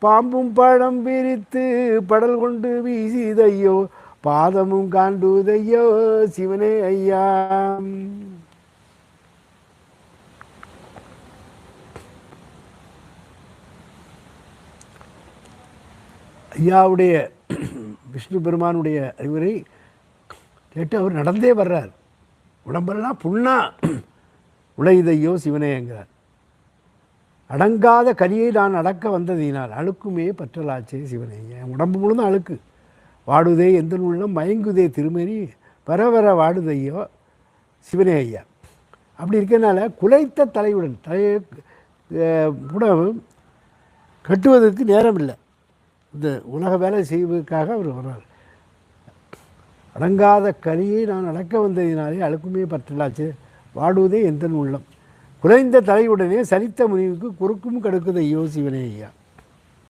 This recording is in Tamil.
பாம்பும் பழம் பிரித்து படல் கொண்டு வீசிதையோ பாதமும் காண்டுதையோ சிவனே ஐயா. ஐயாவுடைய விஷ்ணு பெருமானுடைய அறிவுரை கேட்டு அவர் நடந்தே வர்றார். உடம்பெல்லாம் புண்ணா உழைதையோ சிவனேங்கிறார். அடங்காத கலியை நான் அடக்க வந்ததினால் அழுக்குமே பற்றலாச்சே சிவனே. என் உடம்பு முழுதும் அழுக்கு. வாடுதே எந்த உள்ளம் மயங்குதே திருமணி வர வாடுதையோ சிவனே ஐயா. அப்படி இருக்கிறதுனால குலைத்த தலையுடன் தலையை கூட கட்டுவதற்கு நேரம் இல்லை. இந்த உலக வேலை செய்வதற்காக அவர் வர்றார். அடங்காத கலியை நான் அடக்க வந்ததினாலே அழுக்குமே பற்றலாச்சு வாடுவதே எந்த உள்ளம் குறைந்த தலையுடனே சலித்த முனிவுக்கு குறுக்கும் கடுக்குதை யோ சிவனே ஐயா.